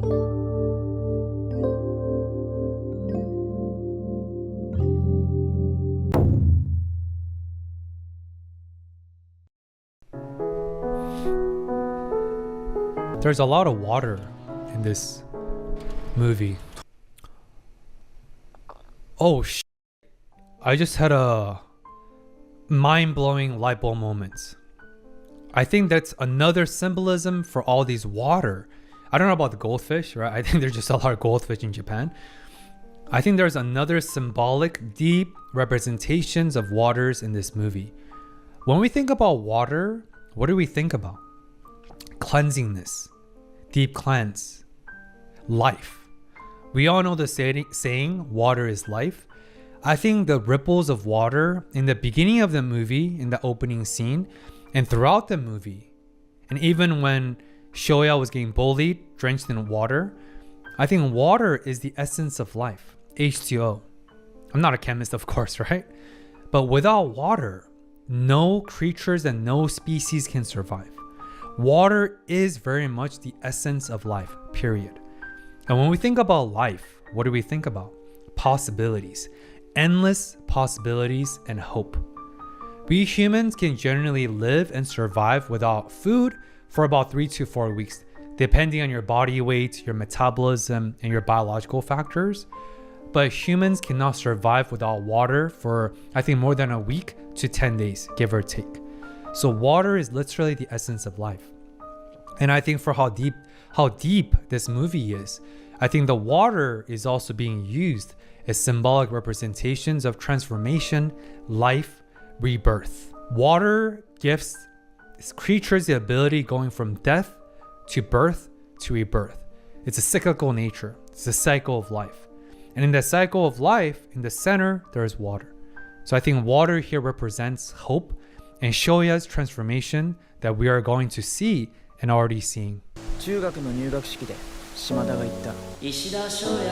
There's a lot of water in this movie. Oh shit. I just had a mind-blowing light bulb moment. I think that's another symbolism for all these water. I don't know about the goldfish, right? I think there's just a lot of goldfish in Japan. I think there's another symbolic, deep representations of waters in this movie. When we think about water, what do we think about? Cleansingness, deep cleanse, life. We all know the saying, water is life. I think the ripples of water in the beginning of the movie, in the opening scene, and throughout the movie, and even when Shoya was getting bullied, drenched in water, I think water is the essence of life, H2O. I'm not a chemist, of course, right? But without water, no creatures and no species can survive. Water is very much the essence of life, period. And when we think about life, what do we think about? Possibilities, endless possibilities and hope. We humans can generally live and survive without food for about 3 to 4 weeks, depending on your body weight, your metabolism, and your biological factors. But humans cannot survive without water for, I think, more than a week to 10 days, give or take. So water is literally the essence of life. And I think for how deep this movie is, I think the water is also being used as symbolic representations of transformation, life, rebirth. Water gives creatures the ability going from death to birth to rebirth. It's a cyclical nature. It's a cycle of life. And in that cycle of life, in the center, there is water. So I think water here represents hope and Shoya's transformation that we are going to see and already seeing. 中学の入学式で島田が言った。石田翔也っ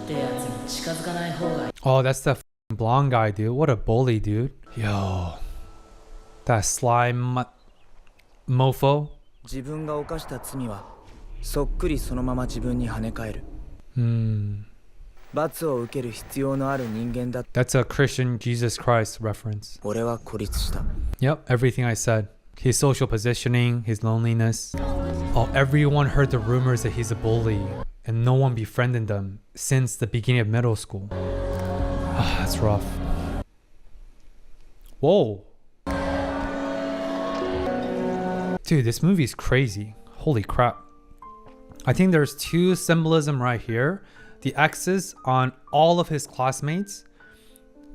てやつに近づかない方がいい。 Oh, that's the blonde guy, dude. What a bully, dude. Yo. That slime mofo. 自分が犯した罪はそっくりそのまま自分に跳ね返る。罰を受ける必要のある人間だ。 That's a Christian Jesus Christ reference. 俺は孤立した。 Yep, everything I said. His social positioning, his loneliness. Oh, everyone heard the rumors that he's a bully and no one befriended them since the beginning of middle school. Ah, that's rough. Whoa. Dude, this movie is crazy. Holy crap. I think there's two symbolism right here. The X's on all of his classmates.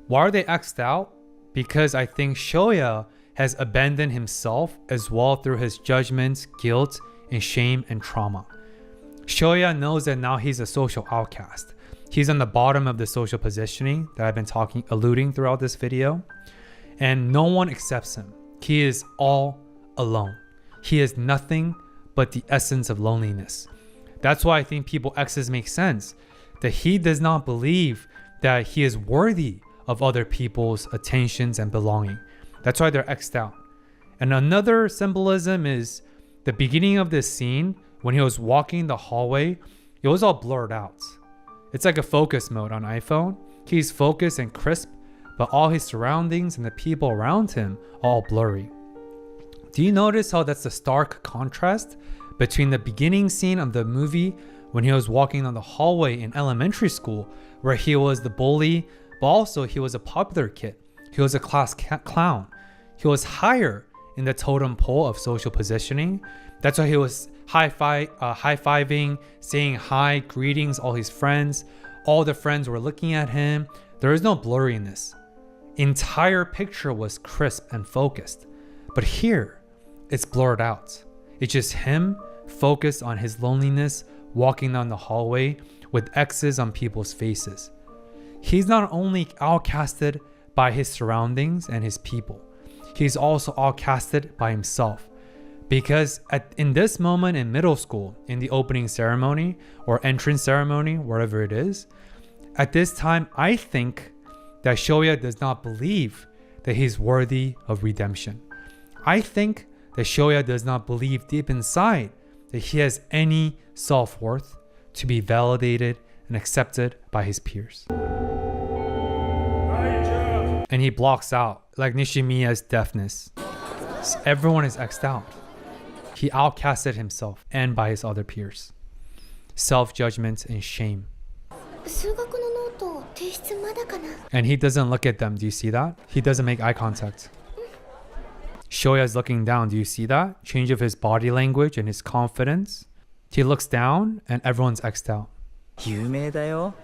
Why are they X'd out? Because I think Shoya has abandoned himself as well through his judgments, guilt, and shame and trauma. Shoya knows that now he's a social outcast. He's on the bottom of the social positioning that I've been alluding throughout this video. And no one accepts him. He is all alone. He is nothing but the essence of loneliness. That's why I think people X's make sense. That he does not believe that he is worthy of other people's attentions and belonging. That's why they're X'd out. And another symbolism is the beginning of this scene when he was walking the hallway, it was all blurred out. It's like a focus mode on iPhone. He's focused and crisp, but all his surroundings and the people around him are all blurry. Do you notice how that's a stark contrast between the beginning scene of the movie when he was walking on the hallway in elementary school, where he was the bully, but also he was a popular kid. He was a class clown. He was higher in the totem pole of social positioning. That's why he was high-fiving, saying hi, greetings, all his friends. All the friends were looking at him. There is no blurriness. Entire picture was crisp and focused. But here, it's blurred out. It's just him focused on his loneliness, walking down the hallway with X's on people's faces. He's not only outcasted by his surroundings and his people, he's also outcasted by himself. Because in this moment in middle school, in the opening ceremony or entrance ceremony, wherever it is, at this time, I think that Shoya does not believe that he's worthy of redemption. I think that Shoya does not believe deep inside that he has any self-worth, to be validated and accepted by his peers. And he blocks out, like Nishimiya's deafness. Everyone is X'd out. He outcasted himself and by his other peers. Self-judgment and shame. And he doesn't look at them. Do you see that? He doesn't make eye contact. Shoya's looking down. Do you see that? Change of his body language and his confidence. He looks down and everyone's X'd out. 有名だよ。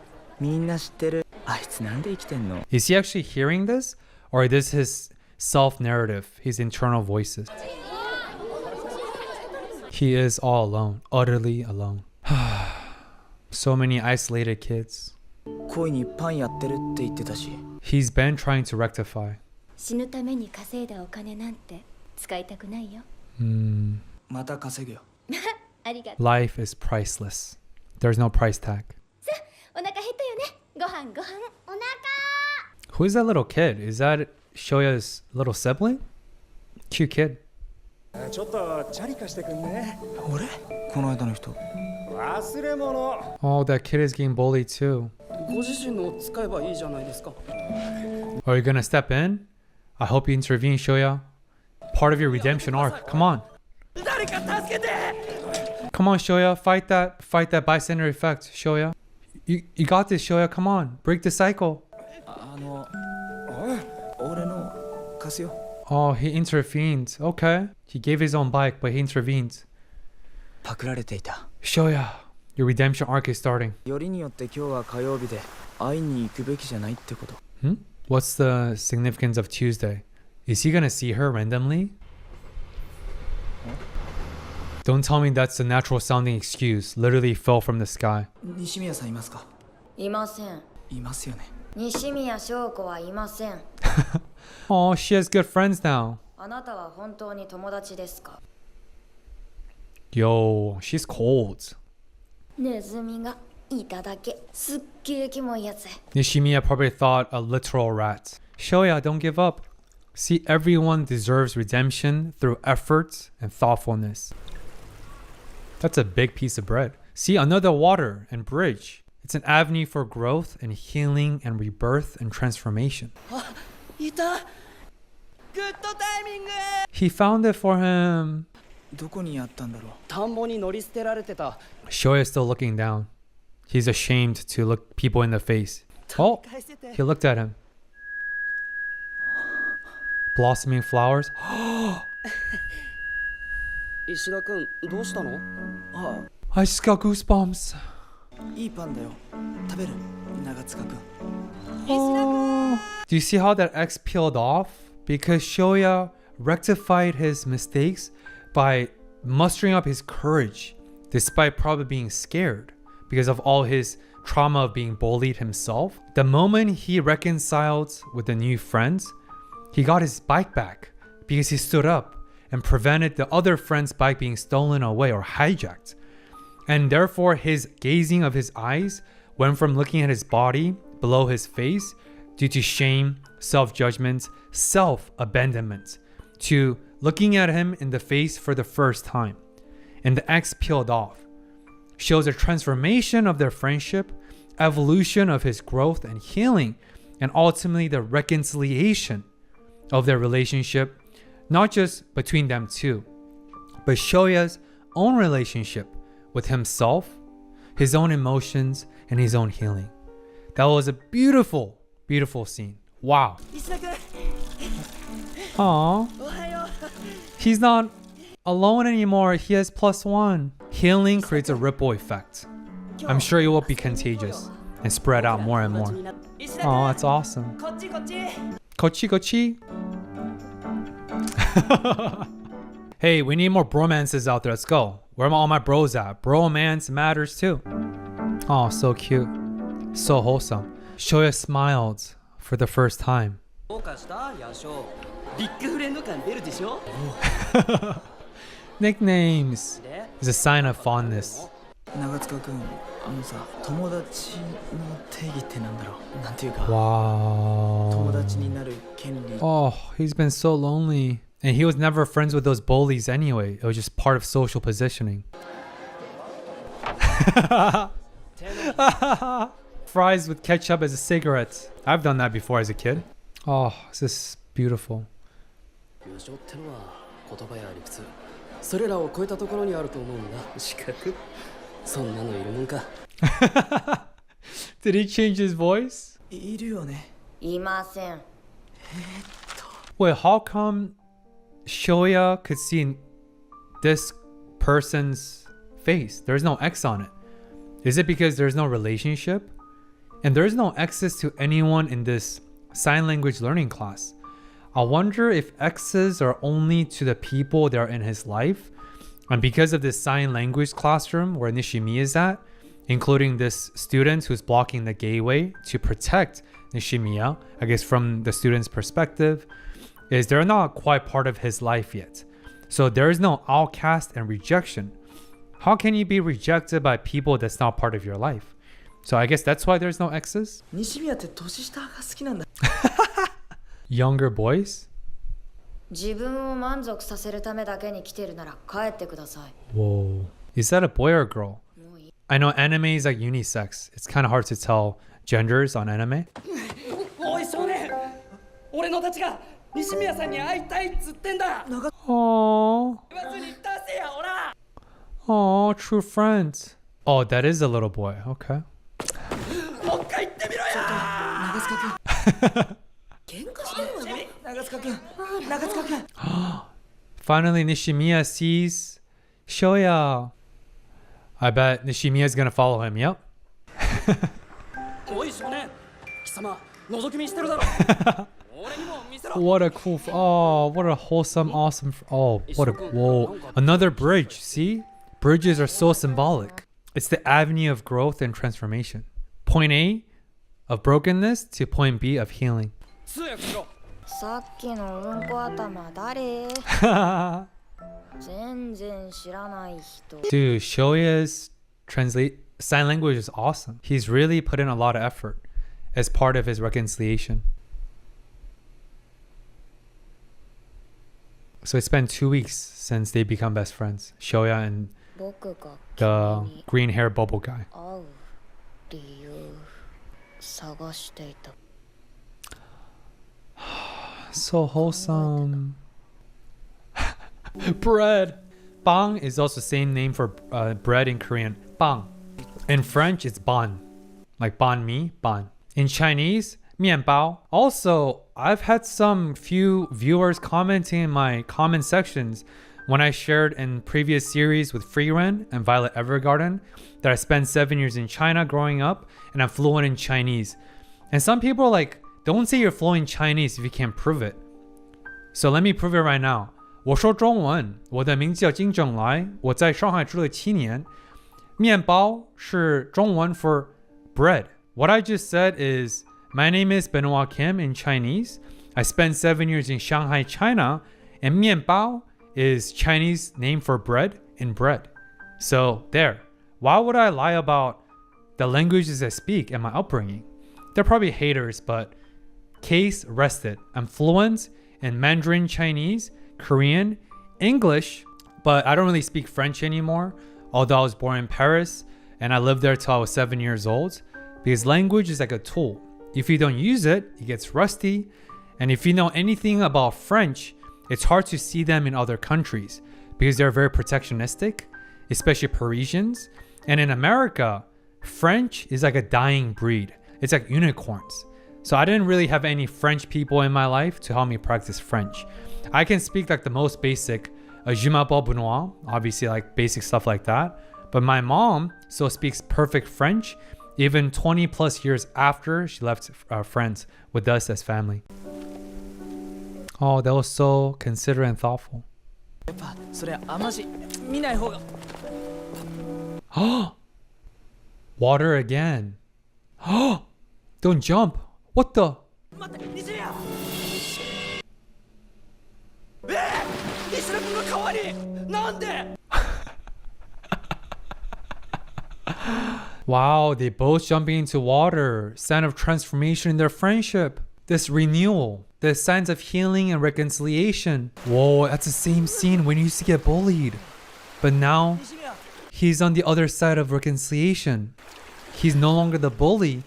みんな知ってる。あいつなんで生きてんの？ Is he actually hearing this? Or is this his self-narrative, his internal voices? He is all alone, utterly alone. So many isolated kids. 恋にパンやってるって言ってたし。 He's been trying to rectify. 死ぬために稼いだお金なんて使いたくないよ。また稼ぐよ。ありがとう。 Life is priceless. There's no price tag. お腹減ったよね。ご飯ご飯。お腹。 Who is that little kid? Is that Shoya's little sibling? Cute kid. ちょっとチャリ貸してくんね。俺？この間の人。忘れ物。 Oh, that kid is getting bullied too. ご自身の使えばいいじゃないですか。 Are you gonna step in? I hope you intervene, Shoya. Part of your redemption arc. Come on. 誰か助けて。 Come on, Shoya. Fight that bystander effect, Shoya. You got this, Shoya. Come on. Break the cycle. 俺の貸すよ。 Oh, he intervened. Okay. He gave his own bike, but he intervened. パクられていた。 Shoya, your redemption arc is starting. よりによって今日は火曜日で会いに行くべきじゃないってこと。 What's the significance of Tuesday? Is he gonna see her randomly? Don't tell me that's a natural sounding excuse. Literally fell from the sky. 西宮さんいますか？いません。いますよね。西宮翔子はいません。 Oh, she has good friends now. あなたは本当に友達ですか？ Yo, she's cold. ネズミがいただけ。すっげえキモいやつ。 Nishimiya probably thought a literal rat. Shoya, don't give up. See, everyone deserves redemption through effort and thoughtfulness. That's a big piece of bread. See, another water and bridge. It's an avenue for growth and healing and rebirth and transformation. いた。グッドタイミング。 He found it for him. どこにあったんだろう。田んぼに乗り捨てられてた。 Shoya is still looking down. He's ashamed to look people in the face. Oh, 返せて。 he looked at him. Blossoming flowers. 石田君どうしたの？あ、 I just got goosebumps. いいパンだよ。食べる？長塚君。 Oh. Do you see how that X peeled off? Because Shoya rectified his mistakes by mustering up his courage despite probably being scared because of all his trauma of being bullied himself. The moment he reconciled with the new friends, he got his bike back because he stood up and prevented the other friend's bike being stolen away or hijacked. And therefore, his gazing of his eyes went from looking at his body below his face due to shame, self-judgment, self-abandonment, to looking at him in the face for the first time. And the X peeled off. Shows a transformation of their friendship, evolution of his growth and healing, and ultimately the reconciliation of their relationship, not just between them two, but Shoya's own relationship with himself, his own emotions, and his own healing. That was a beautiful, beautiful scene. Wow. 石田君。 Aww. おはよう。 He's not alone anymore. He has +1. Healing creates a ripple effect. I'm sure it will be contagious and spread out more and more. 石田 Oh, 君。 that's awesome. こっちこっち。 Kochi kochi. Hey, we need more bromances out there. Let's go. Where are all my bros at? Bromance matters too. Oh, so cute. So wholesome. Shoya smiled for the first time. どうかしたヤショウ。ビッグフレンド感出るでしょ。 Nicknames で、 is a sign of fondness. 長塚君、さ、友達の定義ってなんだろう。なんていうか。 Wow. 友達になる権利。 Oh, he's been so lonely. And he was never friends with those bullies anyway. It was just part of social positioning. Fries with ketchup as a cigarette. I've done that before as a kid. Oh, this is beautiful. 優勝ってのは言葉や理屈それらを超えたところにあると思うんだ資格そんなのいるもんか Did he change his voice? いるよね。いません。 Wait, how come Shoya could see this person's face? There's no X on it. Is it because there's no relationship? And there's no X's to anyone in this sign language learning class. I wonder if X's are only to the people that are in his life. And because of this sign language classroom where Nishimiya is at, including this student who's blocking the gateway to protect Nishimiya, I guess from the student's perspective, is they're not quite part of his life yet. So there is no outcast and rejection. How can you be rejected by people that's not part of your life? So I guess that's why there's no X's? 西宮って年下が好きなんだ。 Younger boys? 自分を満足させるためだけに来てるなら帰ってください。 Whoa. Is that a boy or a girl? もういい。 I know anime is like unisex. It's kind of hard to tell genders on anime. おい少年俺のたちが西宮さんに会いたいっつってんだ Aww. 言わずに出せやおら Aww, true friends. Oh, that is a little boy. Okay. もう一回言ってみろや長塚くん。喧嘩してるのよ。長塚くん。長塚くん。 Finally, Nishimiya sees Shoya. I bet Nishimiya is gonna follow him. Yep. おい少年貴様覗き見してるだろ俺にも見せろ What a cool. Oh, what a wholesome, awesome. Oh, what a. Whoa. Another bridge. See? Bridges are so symbolic. It's the avenue of growth and transformation. Point A of brokenness to point B of healing. 通訳しろさっきのうんこ頭誰？全然知らない人。 Dude, Shoya's sign language is awesome. He's really put in a lot of effort as part of his reconciliation. So it's been 2 weeks since they become best friends. Shoya and 僕が the green hair bubble guy. 会う理由探していた。 So wholesome. Bread. Bang is also the same name for bread in Korean. Bang. In French, it's ban. Like ban mi, ban. In Chinese, 面包. Also, I've had some few viewers commenting in my comment sections when I shared in previous series with Freeran and Violet Evergarden that I spent 7 years in China growing up and I'm fluent in Chinese. And some people are like, don't say you're fluent in Chinese if you can't prove it. So let me prove it right now. 我说中文，我的名字叫金正来，我在上海住了7年。面包是中文 for bread. What I just said is, my name is Benoit Kim in Chinese. I spent 7 years in Shanghai, China, and 面包 is Chinese name for bread and bread. So there. Why would I lie about the languages I speak and my upbringing? They're probably haters, but case rested. I'm fluent in Mandarin Chinese, Korean, English, but I don't really speak French anymore, although I was born in Paris and I lived there till I was 7 years old, because language is like a tool. If you don't use it, it gets rusty. And if you know anything about French, it's hard to see them in other countries because they're very protectionistic, especially Parisians. And in America, French is like a dying breed. It's like unicorns. So I didn't really have any French people in my life to help me practice French. I can speak like the most basic, je m'appelle Benoit, obviously like basic stuff like that. But my mom still speaks perfect French, even 20 plus years after she left France with us as family. Oh, that was so considerate and thoughtful. やっぱそれあまじ見ない方が。 Water again. Don't jump. What the? 待って西宮。西野君の代わりなんで Wow, they both jumping into water. Sign of transformation in their friendship. This renewal. The signs of healing and reconciliation. Whoa, that's the same scene when he used to get bullied. But now, 西宮。 he's on the other side of reconciliation. He's no longer the bully,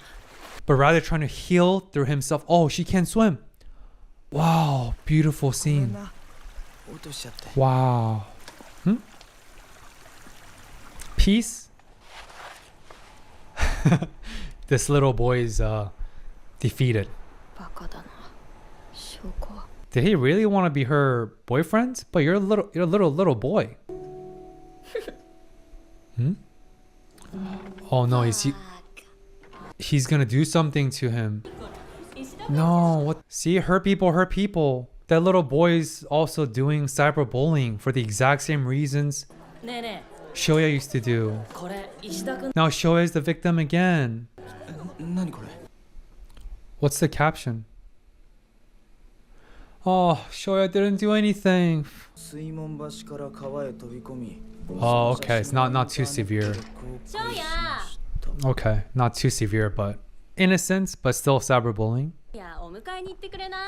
but rather trying to heal through himself. Oh, she can't swim. Wow, beautiful scene. 落としちゃって。 Wow. Peace? This little boy is defeated. バカだな証拠は。 Did he really want to be her boyfriend? But you're a little boy. Oh no, he's gonna do something to him. No, what? See, hurt people hurt people. That little boy is also doing cyberbullying for the exact same reasons ねえね Shoya used to do. え、これ石田君。 Now Shoya is the victim again. 何これ。 What's the caption? Oh, Shoya didn't do anything. 水門橋から川へ飛び込み。 Oh, okay, it's not too severe. 翔也 Okay, not too severe, but innocent, but still cyberbullying. いやお迎えに行ってくれない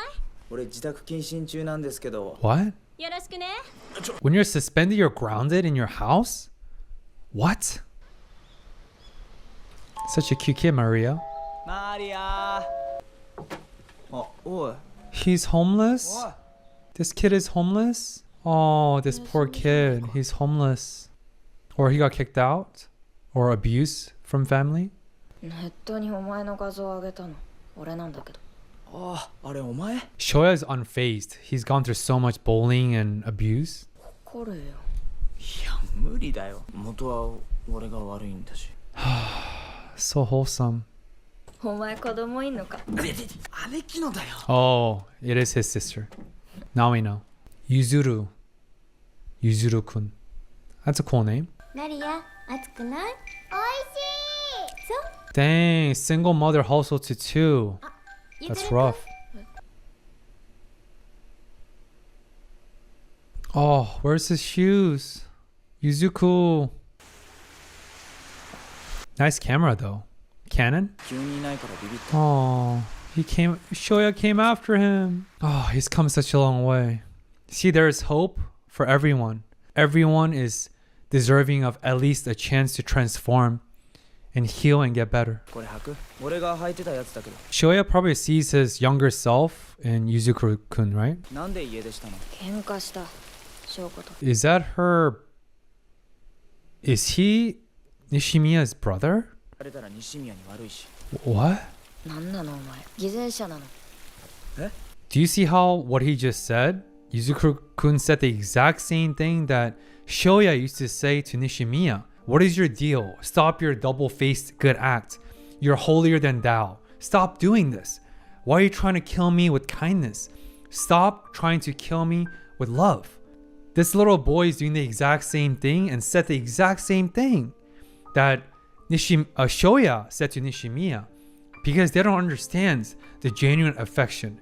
俺自宅謹慎中なんですけど。 What? よろしくね When you're suspended, you're grounded in your house? What? Such a cute kid, Maria. マリア。あ、おい。 He's homeless? おい。 This kid is homeless? Oh, this poor kid. He's homeless. Or he got kicked out? Or abused from family? ネットにお前の画像を上げたの俺なんだけどあ、あれお前？ Shoya is unfazed. He's gone through so much bullying and abuse. 怒るよいや無理だよ。元は俺が悪いんだし。 So wholesome. お前子供いんのか姉貴のだよ。 Oh, it is his sister. Now we know. Yuzuru. Yuzuru-kun. That's a cool name. マリア熱くないおいしいそう Dang, single mother household to two. That's rough. Oh, where's his shoes? Yuzuku. Nice camera though. Canon? 急にいないからビビった。 Oh, Shoya came after him. Oh, he's come such a long way. See, there is hope for everyone. Everyone is deserving of at least a chance to transform and heal and get better. これ履く？俺が履いてたやつだけど。 Shoya probably sees his younger self in Yuzuku-kun, right? なんで家出したの？喧嘩した翔子と Is that her... Is he Nishimiya's brother? あれたら西宮に悪いし。 What? なんなのお前偽善者なの Do you see how what he just said? Yuzuku-kun said the exact same thing that Shoya used to say to Nishimiya. What is your deal? Stop your double-faced good act. You're holier than thou. Stop doing this. Why are you trying to kill me with kindness? Stop trying to kill me with love. This little boy is doing the exact same thing and said the exact same thing that Shoya said to Nishimiya because they don't understand the genuine affection.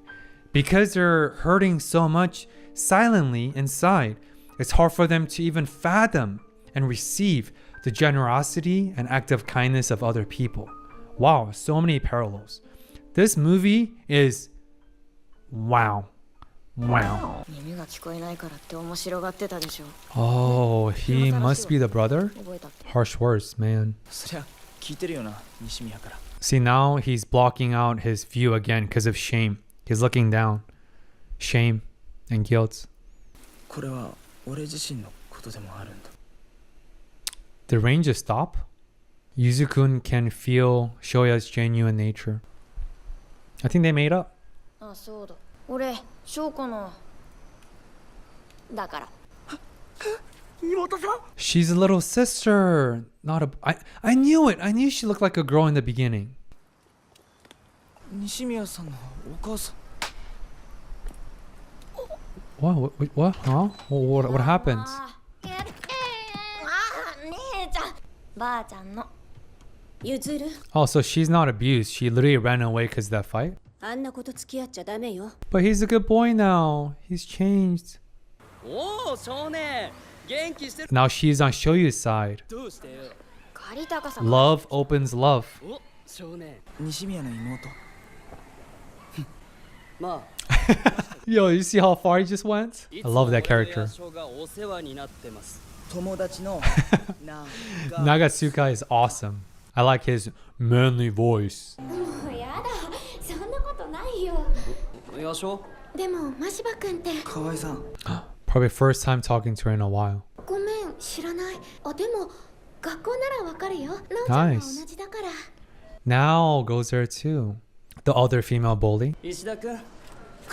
Because they're hurting so much silently inside, it's hard for them to even fathom and receive the generosity and active kindness of other people. Wow, so many parallels. This movie is wow. Wow. 耳が聞こえないからって面白がってたでしょ Oh, he must be the brother? 覚えたって Harsh words, man. そりゃ聞いてるよな西宮から。 See, now he's blocking out his view again because of shame. He's looking down. Shame and guilt. これは俺自身のことでもあるんだ。 Did rain just stop? Yuzu-kun can feel Shoya's genuine nature. I think they made up. あそうだ俺翔子のだから She's a little sister. Not a... I knew it. I knew she looked like a girl in the beginning. 西宮さんのお母さん。 What? Huh? What happened? 姉ちゃんばあちゃんのゆずる Oh, so she's not abused. She literally ran away because of that fight. あんなこと付き合っちゃダメよ But he's a good boy now. He's changed. おお少年元気してる Now she's on Shoyu's side. どうしてよ借り高さ Love opens love. お少年西宮の妹。ま Yo, you see how far he just went? あ I love that character. いつも俺や翔がお世話になってます友達のなんか Nagatsuka is awesome. I like his manly voice. もうやだ、そんなことないよ。よしょでもマシバ君って河合さん Probably first time talking to her in a while. ごめん、知らない。あ、でも学校ならわかるよ。なおちゃんが同じだから。Now goes there too. The other female bully. 石田君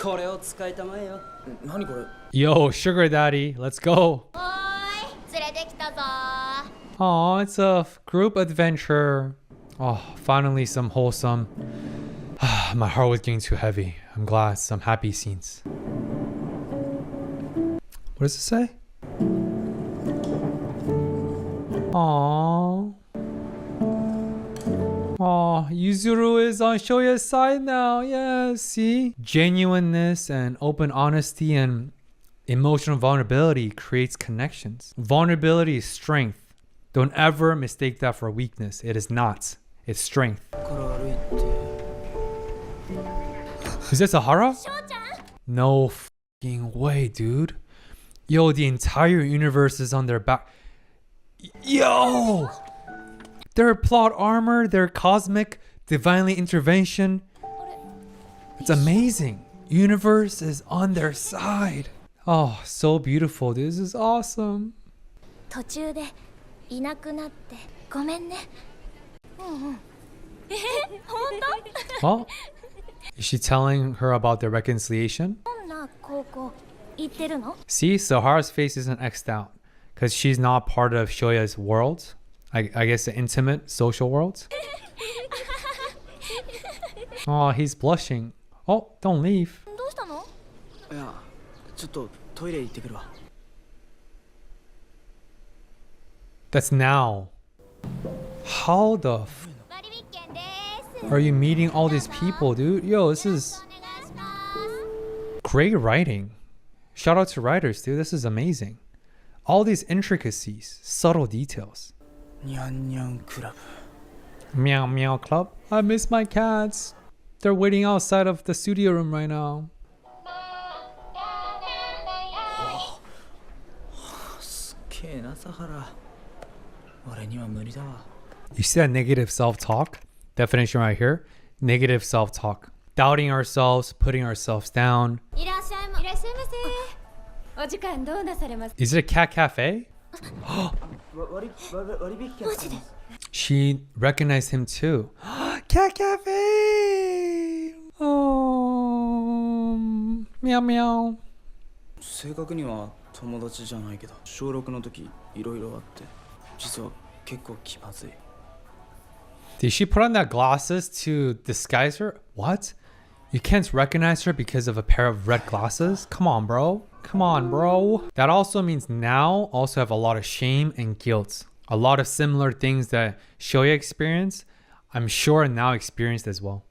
これを使いたまえよ何これ Yo, sugar daddy, let's go. おーい、連れてきたぞ。 Oh, it's a group adventure. Oh, finally some wholesome. My heart was getting too heavy. I'm glad some happy scenes. What does it say? Aww. Oh, Yuzuru is on Shoya's side now. Yeah, see? Genuineness and open honesty and emotional vulnerability creates connections. Vulnerability is strength. Don't ever mistake that for weakness. It is not. It's strength. から歩いて Is this Sahara? しょうちゃん No fucking way, dude. Yo, the entire universe is on their back. Yo! Their plot armor, their cosmic, divinely intervention. It's amazing. Universe is on their side. Oh, so beautiful. This is awesome. 途中でいなくなってごめんね。うんうん。本 Oh? Is she telling her about their reconciliation? 当？どんな高校行ってるの？ See, Sahara's face isn't X'd out because she's not part of Shoya's world. I guess the intimate social world. Oh, he's blushing. Oh, don't leave. どうしたの？いやちょっとトイレ行ってくるわ That's now. How the 割引券です。 are you meeting all these people, dude? Yo, this is お願いします。 great writing. Shout out to writers, dude. This is amazing. All these intricacies, subtle details. にゃんにゃんクラブ Meow meow club. I miss my cats. They're waiting outside of the studio room right now. すっげえなサハラ俺には無理だわ You see that negative self-talk? Definition right here. Negative self-talk. Doubting ourselves, putting ourselves down. いらっしゃいませ。お時間どうなされます？ Is it a cat cafe? 割引券マジで？ She recognized him too. Cat cafe! Meow meow. 正確には友達じゃないけど小6の時いろいろあって実は結構気まずい Did she put on that glasses to disguise her? What? You can't recognize her because of a pair of red glasses? Come on, bro. Come on, bro. That also means now also have a lot of shame and guilt. A lot of similar things that Shoya experienced, I'm sure now experienced as well.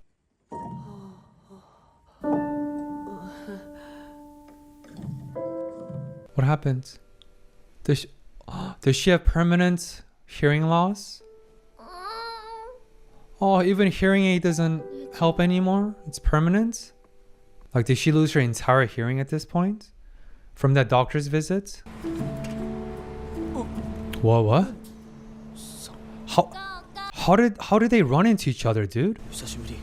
What happened? Does she have permanent hearing loss? Oh, even hearing aid doesn't help anymore? It's permanent? Like, did she lose her entire hearing at this point? From that doctor's visit? What? How did they run into each other, dude? 久しぶり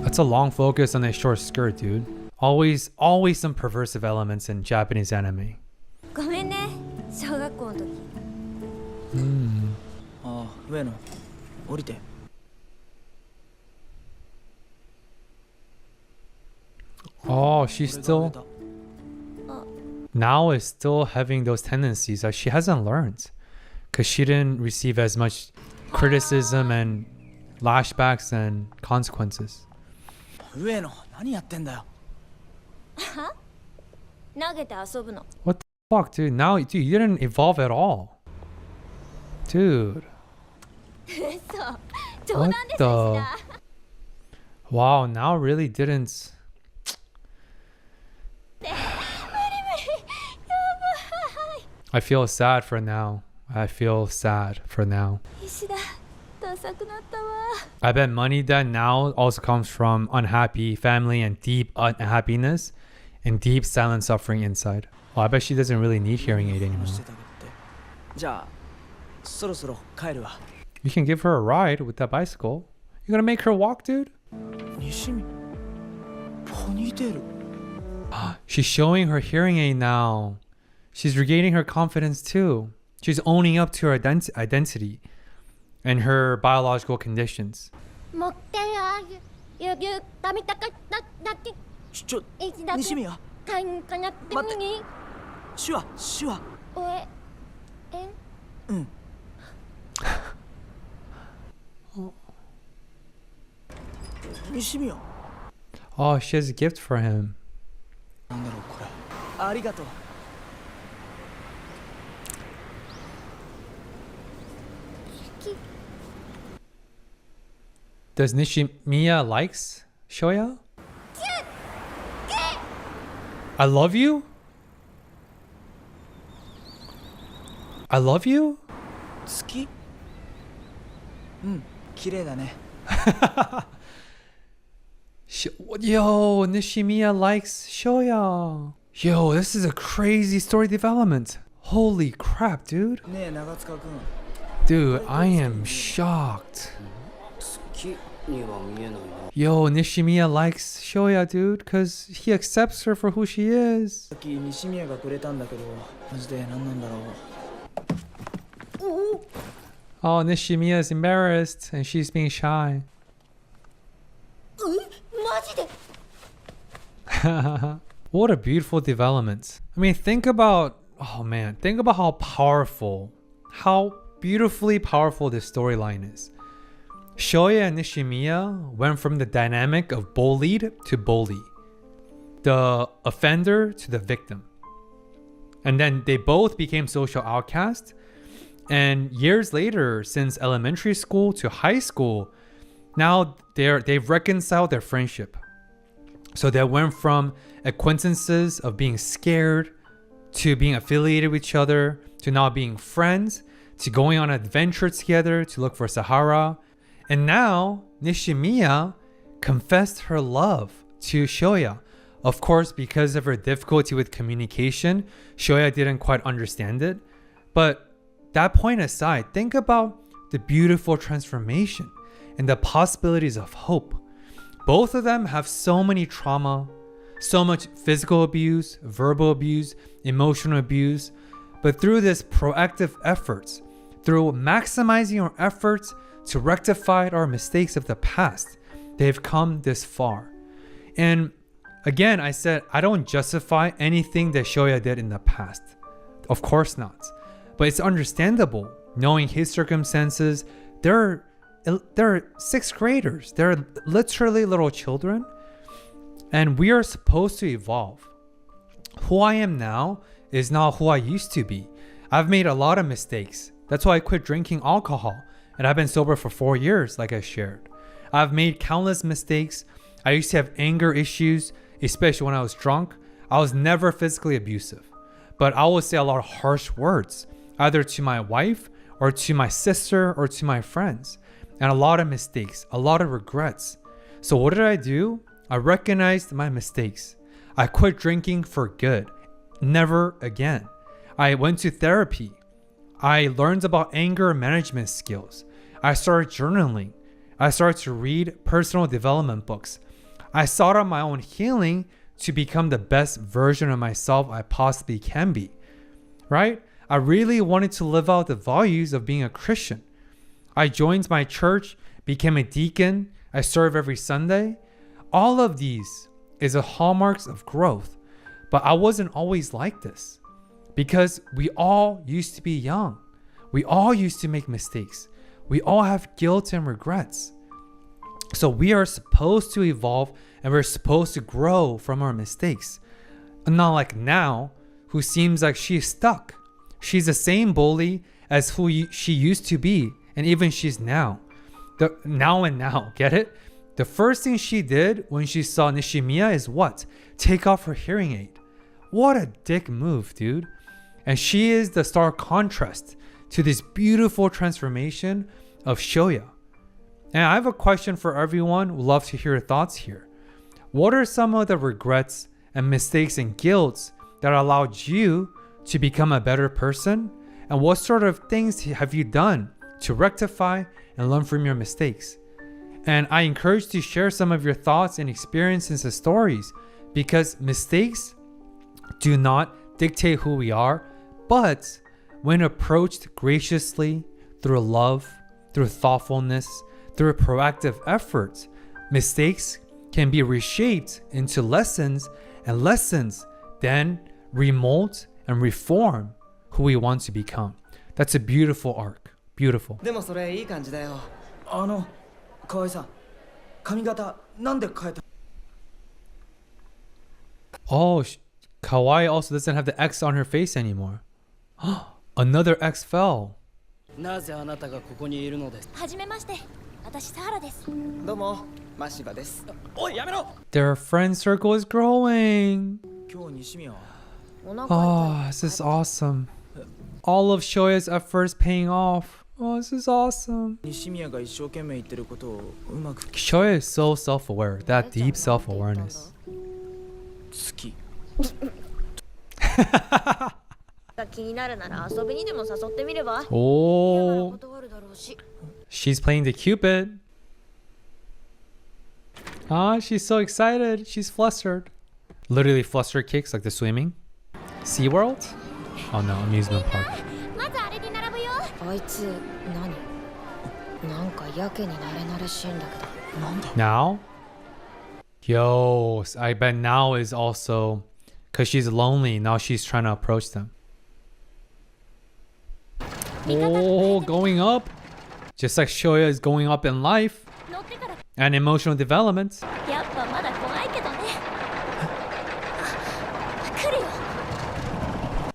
That's a long focus on a short skirt, dude. Always some perversive elements in Japanese anime. ごめんね。小学校の時。ああ上野降りて Oh, she's still now is still having those tendencies that she hasn't learned because she didn't receive as much criticism and lashbacks and consequences. 上野何やってんだよ投げて遊ぶの。 What the fuck, dude? Now, dude, you didn't evolve at all. Dude. 嘘。冗 What 談です the? よ。 Wow, now really didn't. I feel sad for now. I feel sad for now. 石田、ダサくなったわ。 I bet money that now also comes from unhappy family and deep unhappiness and deep silent suffering inside. Well, I bet she doesn't really need hearing aid anymore. してたけってじゃあそろそろ帰るわ You can give her a ride with that bicycle. You gonna make her walk, dude? 西見ポニーテール She's showing her hearing aid now. She's regaining her confidence too. She's owning up to her identity and her biological conditions. もってゆたみたかっただけ一だけ西見やかんかなってみに手話おええん西見や Oh, she has a gift for him. なんだろうこれありがとう Does Nishimiya likes Shoya? I love you? I love you? 好き綺麗だね Yo, Nishimiya likes Shoya. Yo, this is a crazy story development. Holy crap, dude. ねえ長塚君 Dude, I am shocked. 好きには見えないな。 Yo, Nishimiya likes Shoya, dude, because he accepts her for who she is. さっき西宮がくれたんだけどマジで何なんだろう Oh, Nishimiya is embarrassed and she's being shy. マジで What a beautiful development. I mean, think about how powerful, how beautifully powerful this storyline is. Shoya and Nishimiya went from the dynamic of bullied to bully, the offender to the victim. And then they both became social outcasts. And years later, since elementary school to high school, now they've reconciled their friendship. So they went from acquaintances of being scared to being affiliated with each other to now being friends to going on adventures together to look for Sahara. And now Nishimiya confessed her love to Shoya. Of course, because of her difficulty with communication, Shoya didn't quite understand it. But that point aside, think about the beautiful transformation and the possibilities of hope. Both of them have so many trauma, so much physical abuse, verbal abuse, emotional abuse. But through this proactive efforts, through maximizing our efforts to rectify our mistakes of the past, they've come this far. And again, I said, I don't justify anything that Shoya did in the past. Of course not. But it's understandable, knowing his circumstances. They're sixth graders. They're literally little children. And we are supposed to evolve. Who I am now is not who I used to be. I've made a lot of mistakes. That's why I quit drinking alcohol. And I've been sober for 4 years, like I shared. I've made countless mistakes. I used to have anger issues, especially when I was drunk. I was never physically abusive. But I would say a lot of harsh words, either to my wife or to my sister or to my friends. And a lot of mistakes, a lot of regrets. So what did I do? I recognized my mistakes. I quit drinking for good. Never again. I went to therapy. I learned about anger management skills. I started journaling. I started to read personal development books. I sought out my own healing to become the best version of myself I possibly can be. Right? I really wanted to live out the values of being a Christian. I joined my church, became a deacon. I serve every Sunday. All of these is a hallmarks of growth. But I wasn't always like this because we all used to be young. We all used to make mistakes. We all have guilt and regrets. So we are supposed to evolve and we're supposed to grow from our mistakes. And not like now, who seems like she's stuck. She's the same bully as who she used to be, and even she's now. Now, get it? The first thing she did when she saw Nishimiya is what? Take off her hearing aid. What a dick move, dude. And she is the stark contrast to this beautiful transformation of Shoya. And I have a question for everyone. Would love to hear your thoughts here. What are some of the regrets and mistakes and guilts that allowed you to become a better person? And what sort of things have you done to rectify and learn from your mistakes. And I encourage you to share some of your thoughts and experiences and stories, because mistakes do not dictate who we are, but when approached graciously, through love, through thoughtfulness, through proactive efforts, mistakes can be reshaped into lessons, and lessons then remold and reform who we want to become. That's a beautiful arc. Beautiful. でもそれいい感じだよ。河合さん、髪型なんで変えた？ Oh, Kawaii also doesn't have the X on her face anymore. Another X fell. なぜあなたがここにいるのです？はじめまして、私サハラです。どうも、マシバです。おい、やめろ。 Their friend circle is growing. 今日西宮は？ Oh, this is awesome. All of Shoya's efforts paying off. Oh, this is awesome. 西宮が一生懸命言ってることをうまく Shoya is so self-aware. That deep self-awareness. 好き。気になるなら遊びにでも誘ってみれば。 Oh, 断るだろうし。 she's playing the Cupid. Ah, she's so excited. She's flustered. Literally flustered kicks like the swimming. SeaWorld? Oh no, amusement park. まずあれに並ぶよ。あいつ何？なんかやけに慣れ慣れしいんだけど。なんだ？ Now? Yo, I bet now is also because she's lonely. Now she's trying to approach them. Oh, going up. Just like Shoya is going up in life 乗ってから。 and emotional development. やっぱまだ怖いけどね。来るよ。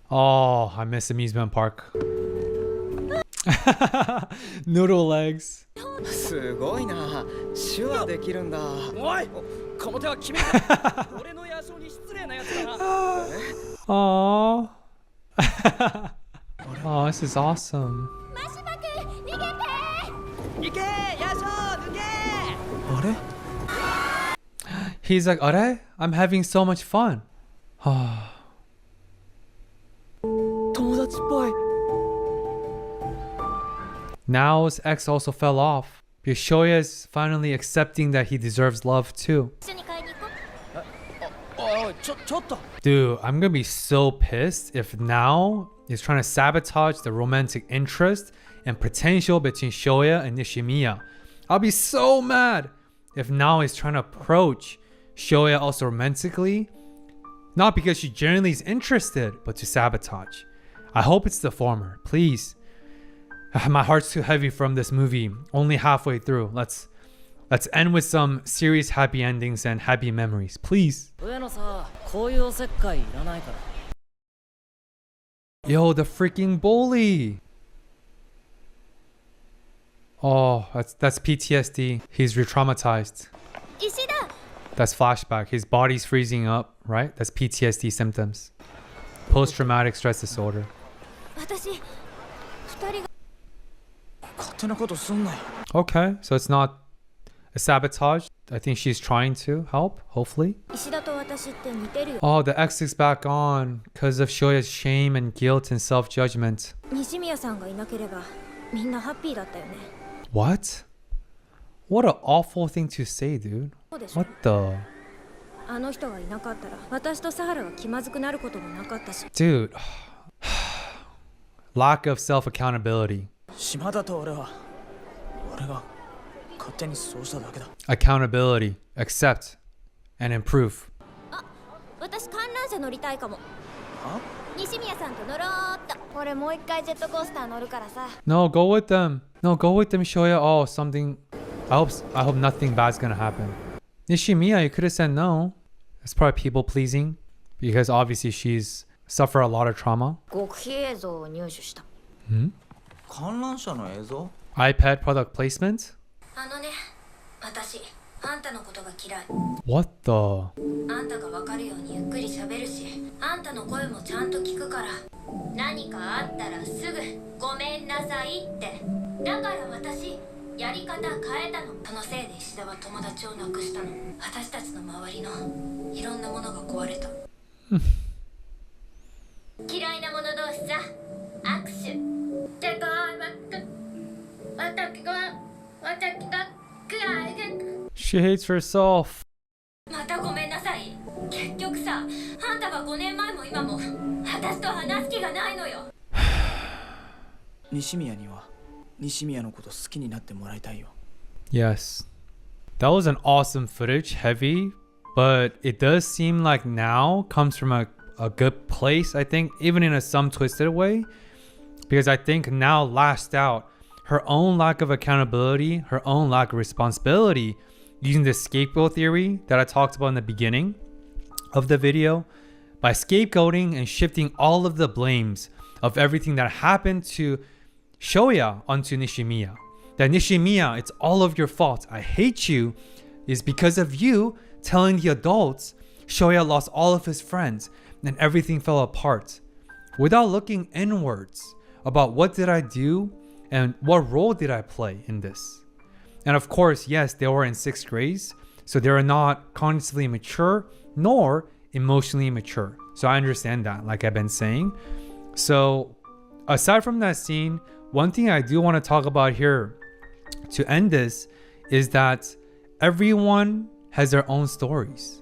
Oh, I miss amusement park. Noodle legs. すごいな。手話できるんだ。おい、この手は君だ。俺の野性に失礼なやつだな。Aww. Oh, this is awesome. マシバくん、逃げて。行け、野性抜け。あれ？ He's like, "Are? I'm having so much fun." 友達っぽい。 Now his ex also fell off. Because Shoya is finally accepting that he deserves love too. 一緒に買いに行こう。おい、ちょっと。 Dude, I'm gonna be so pissed if now is trying to sabotage the romantic interest and potential between Shoya and Nishimiya. I'll be so mad if now is trying to approach Shoya also romantically. Not because she genuinely is interested, but to sabotage. I hope it's the former. Please. My heart's too heavy from this movie. Only halfway through. Let's end with some serious happy endings and happy memories. Please. 上野さ、こういうおせっかいいらないから。 Yo, the freaking bully. Oh, that's PTSD. He's re-traumatized. 石田。 That's flashback. His body's freezing up, right? That's PTSD symptoms. Post-traumatic stress disorder. 私、二人が。勝手なことすんなよ。 Okay, so it's not a sabotage. I think she's trying to help, hopefully. 石田と私って似てるよ。 Oh, the X is back on because of Shoya's shame and guilt and self-judgment. 西宮さんがいなければ、みんなハッピーだったよね。 What? What an awful thing to say, dude. そうでしょ。 What the? あの人がいなかったら、私とサハラが気まずくなることもなかったし。 Dude. Lack of self-accountability. 島田と俺が勝手にそうしただけだ。 Accountability. Accept. And improve. 私観覧車乗りたいかも。は？西宮さんと乗ろうっと。俺もう一回ジェットコースター乗るからさ。 No, go with them. No, go with them, Shoya. Oh, something. I hope nothing bad's gonna happen. Nishimiya, you could have said no. It's probably people pleasing because obviously she's suffered a lot of trauma. 極秘映像を入手した。観覧車の映像？ iPad product placement? あのね、私、あんたのことが嫌い。 What the? あんたが分かるようにゆっくり喋るし、あんたの声もちゃんと聞くから。何かあったらすぐごめんなさいって。だから私、やり方変えたの。そのせいで石田は友達を亡くしたの。私たちの周りのいろんなものが壊れた。嫌いなもの同士さ、握手。てか、She hates herself. またごめんなさい。結局さ、あんたは5年前も今も私と話す気がないのよ。西宮には西宮のこと好きになってもらいたいよ。 Yes. That was an awesome footage, heavy, but it does seem like now comes from a good place, I think, even in some twisted way, because I think now lashed out her own lack of accountability, her own lack of responsibility, using the scapegoat theory that I talked about in the beginning of the video, by scapegoating and shifting all of the blames of everything that happened to Shoya onto Nishimiya. That Nishimiya, it's all of your fault. I hate you is because of you telling the adults Shoya lost all of his friends and everything fell apart. Without looking inwards about what did I do and what role did I play in this. And of course, yes, they were in 6th grade, so they are not cognitively mature nor emotionally mature. So I understand that, like I've been saying. So aside from that scene, one thing I do want to talk about here to end this is that everyone has their own stories.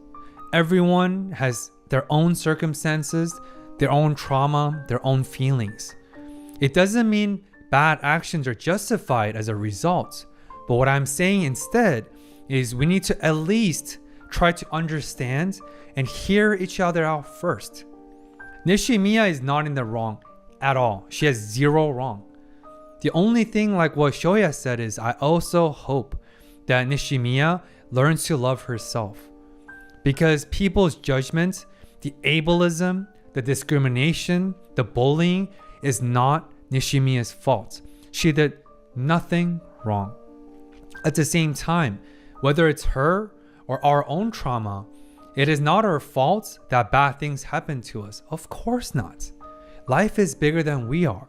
Everyone has their own circumstances, their own trauma, their own feelings. It doesn't mean bad actions are justified as a result. But what I'm saying instead is we need to at least try to understand and hear each other out first. Nishimiya is not in the wrong at all. She has zero wrong. The only thing, like what Shoya said, is I also hope that Nishimiya learns to love herself. Because people's judgment, the ableism, the discrimination, the bullying is not Nishimiya's fault. She did nothing wrong. At the same time, whether it's her or our own trauma, it is not our fault that bad things happen to us. Of course not. Life is bigger than we are.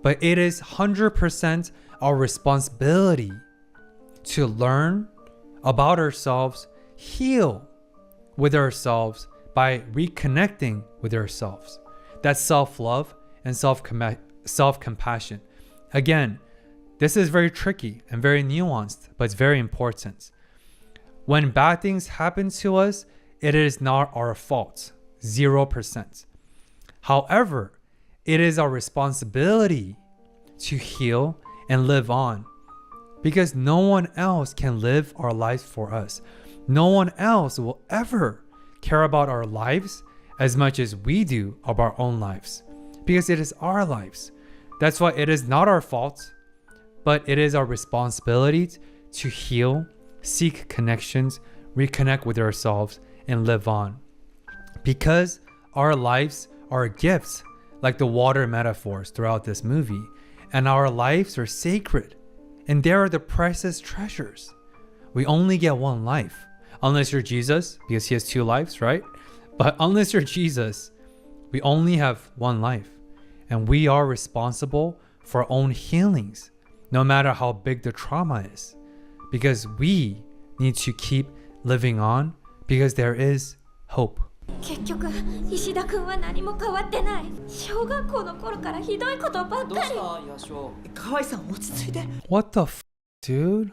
But it is 100% our responsibility to learn about ourselves, heal with ourselves by reconnecting with ourselves. That's self-love and self-compassion. Again, this is very tricky and very nuanced, but it's very important. When bad things happen to us, it is not our fault, 0%. However, it is our responsibility to heal and live on, because no one else can live our lives for us. No one else will ever care about our lives as much as we do of our own lives, because it is our lives. That's why it is not our fault, but it is our responsibility to heal, seek connections, reconnect with ourselves, and live on. Because our lives are gifts, like the water metaphors throughout this movie, and our lives are sacred, and they are the precious treasures. We only get one life, unless you're Jesus, because he has 2 lives, right? But unless you're Jesus, we only have one life, and we are responsible for our own healings, no matter how big the trauma is, because we need to keep living on, because there is hope. 結局石田君は何も変わってない。小学校の頃からひどいことばっかり。どうしたヤシオ。河合さん落ち着いて。 What the dude?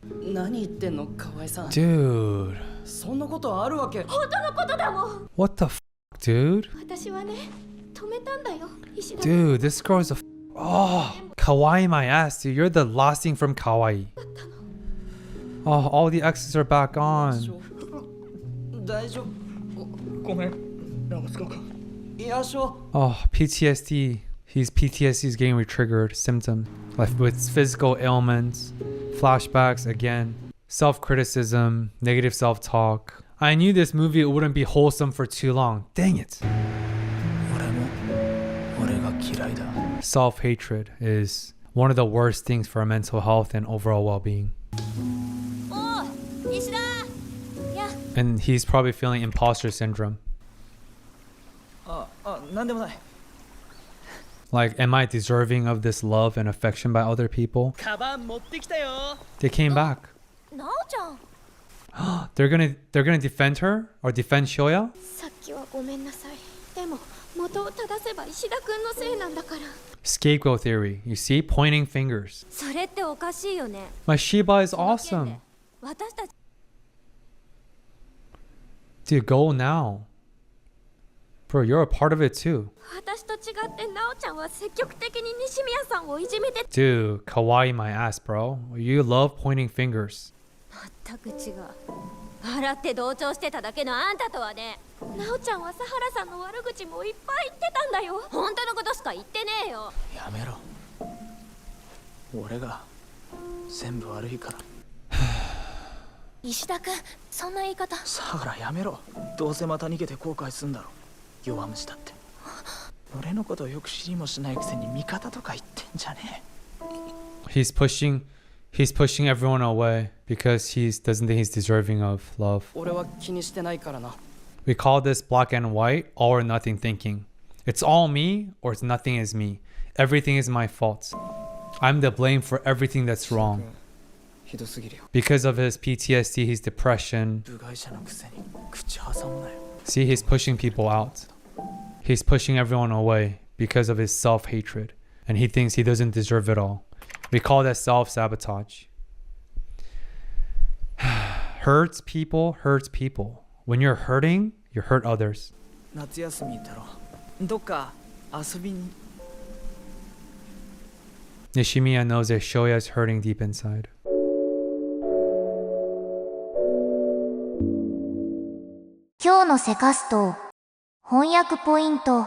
何言ってんの河合さん。 Dude. そんなことあるわけ。本当のことだもん。 What the dude? 私はね、止めたんだよ、石田。 Dude, this girl's a oh, kawaii my ass, dude. You're the last thing from kawaii. Oh, all the exes are back on. 大丈夫。ごめん、なんか使うか。ヤシオ。 Oh, PTSD. PTSD is getting re-triggered. Symptom. Like with physical ailments, flashbacks again, self-criticism, negative self-talk. I knew this movie wouldn't be wholesome for too long. Dang it. 俺も俺が嫌いだ。 Self-hatred is one of the worst things for our mental health and overall well-being. おう、石田。 And he's probably feeling imposter syndrome. なんでもない。 Like, am I deserving of this love and affection by other people? カバン持ってきたよ。 They came back. なおちゃん。 They're gonna defend her or defend Shoya? さっきはごめんなさい。でも元を正せば石田君のせいなんだから。Scapegoat theory. You see? Pointing fingers. それっておかしいよね。 My Shiba is その件で awesome. 私たち Dude, go now. Bro, you're a part of it too. 私と違ってなおちゃんは積極的に西宮さんをいじめて Dude, kawaii my ass, bro. You love pointing fingers. 全く違う。笑って同調してただけのあんたとはね。なおちゃんは佐原さんの悪口もいっぱい言ってたんだよ。本当のことしか言ってねえよ。やめろ。俺が全部悪いから。石田君、そんな言い方。佐原やめろ。どうせまた逃げて後悔すんだろ。弱虫だって。俺のことをよく知りもしないくせに味方とか言ってんじゃねえ。He's pushing everyone away because he doesn't think he's deserving of love. 俺は気にしてないからな。 We call this black and white, all or nothing thinking. It's all me or it's nothing is me. Everything is my fault. I'm the blame for everything that's wrong. ひどすぎるよ。 Because of his PTSD, his depression. 部外者のくせに口挟むなよ。 See, he's pushing people out. He's pushing everyone away because of his self-hatred. And he thinks he doesn't deserve it all. We call that self-sabotage. Hurts people. When you're hurting, you hurt others. 夏休みだろ。どっか遊びに。 Nishimiya knows that Shoya is hurting deep inside. 今日のセカスト翻訳ポイント。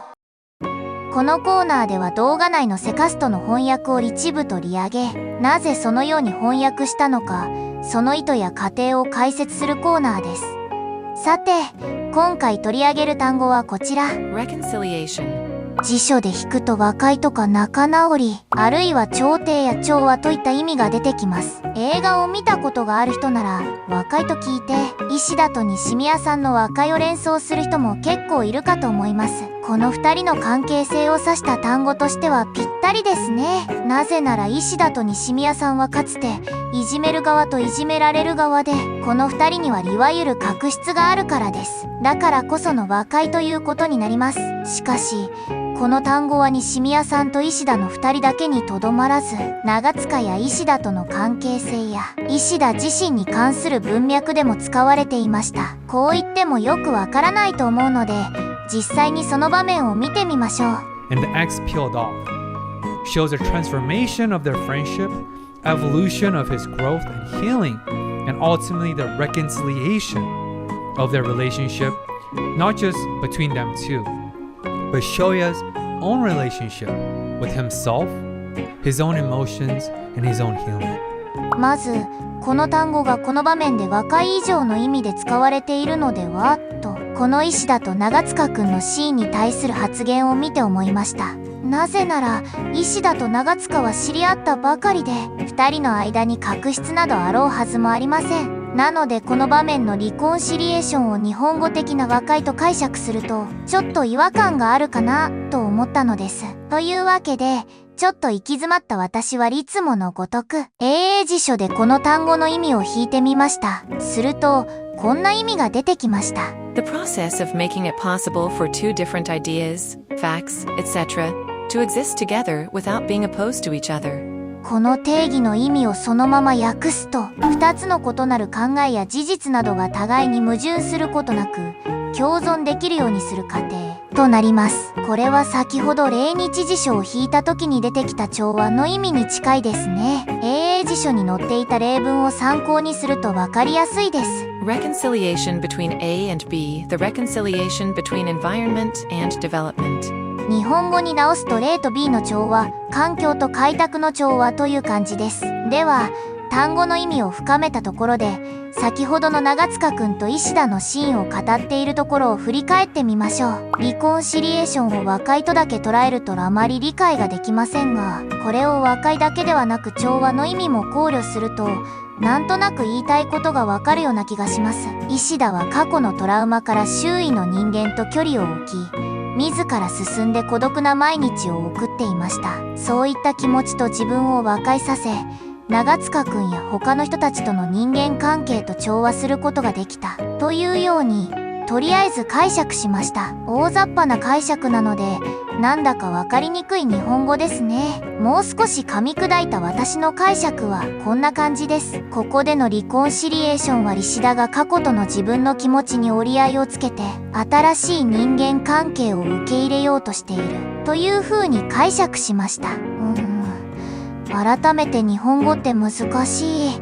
このコーナーでは動画内のセカストの翻訳を一部取り上げ、なぜそのように翻訳したのか、その意図や過程を解説するコーナーです。さて、今回取り上げる単語はこちら。Reconciliation. 辞書で引くと和解とか仲直り、あるいは調停や調和といった意味が出てきます。映画を見たことがある人なら、和解と聞いて、石田と西宮さんの和解を連想する人も結構いるかと思います。この二人の関係性を指した単語としてはぴったりですね。なぜなら石田と西宮さんはかつて、いじめる側といじめられる側で、この二人にはいわゆる確執があるからです。だからこその和解ということになります。しかし、この単語は西宮さんと石田の2人だけにとどまらず、長塚や石田との関係性や石田自身に関する文脈でも使われていました。こう言ってもよくわからないと思うので、実際にその場面を見てみましょう。 And the X peeled off shows a transformation of their friendship, evolution of his growth and healing, and ultimately the reconciliation of their relationship, not just between them two, but Shoya's own relationship with himself, his own emotions, and his own healing. まず、この単語がこの場面で和解以上の意味で使われているのではと、この石田と長塚くんのシーンに対する発言を見て思いました。なぜなら、石田と長塚は知り合ったばかりで、2人の間に確執などあろうはずもありません。なのでこの場面のリコンシリエーションを日本語的な和解と解釈すると、ちょっと違和感があるかなと思ったのです。というわけで、ちょっと行き詰まった私はいつものごとく、英英辞書でこの単語の意味を引いてみました。すると、こんな意味が出てきました。The process of making it possible for two different ideas, facts, etc., to exist together without being opposed to each other. この定義の意味をそのまま訳すと、二つの異なる考えや事実などが互いに矛盾することなく、共存できるようにする過程となります。これは先ほど例日辞書を引いた時に出てきた調和の意味に近いですね。英英辞書に載っていた例文を参考にするとわかりやすいです。Reconciliation between A and B, the reconciliation between environment and development. 日本語に直すと例と B の調和、環境と開拓の調和という感じです。では、単語の意味を深めたところで、先ほどの長塚くんと石田のシーンを語っているところを振り返ってみましょう。リコンシリエーションを和解とだけ捉えるとあまり理解ができませんが、これを和解だけではなく調和の意味も考慮すると、なんとなく言いたいことがわかるような気がします。石田は過去のトラウマから周囲の人間と距離を置き、自ら進んで孤独な毎日を送っていました。そういった気持ちと自分を和解させ、長塚くんや他の人たちとの人間関係と調和することができた。というように、とりあえず解釈しました。大雑把な解釈なのでなんだかわかりにくい日本語ですね。もう少し噛み砕いた私の解釈はこんな感じです。ここでのリコンシリエーションはリシダが過去との自分の気持ちに折り合いをつけて新しい人間関係を受け入れようとしているという風に解釈しました。改めて日本語って難しい。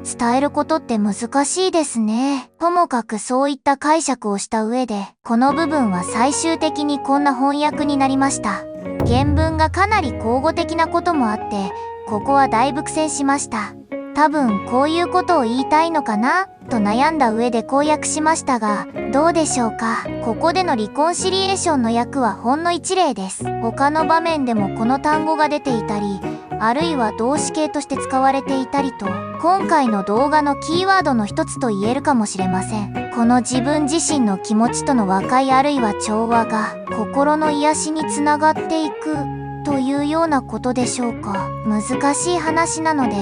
伝えることって難しいですね。ともかくそういった解釈をした上で、この部分は最終的にこんな翻訳になりました。原文がかなり口語的なこともあって、ここはだいぶ苦戦しました。多分こういうことを言いたいのかなと悩んだ上で公約しましたが、どうでしょうか。ここでのリコンシリエーションの訳はほんの一例です。他の場面でもこの単語が出ていたり、あるいは動詞形として使われていたりと、今回の動画のキーワードの一つと言えるかもしれません。この自分自身の気持ちとの和解あるいは調和が心の癒しにつながっていくというようなことでしょうか。難しい話なので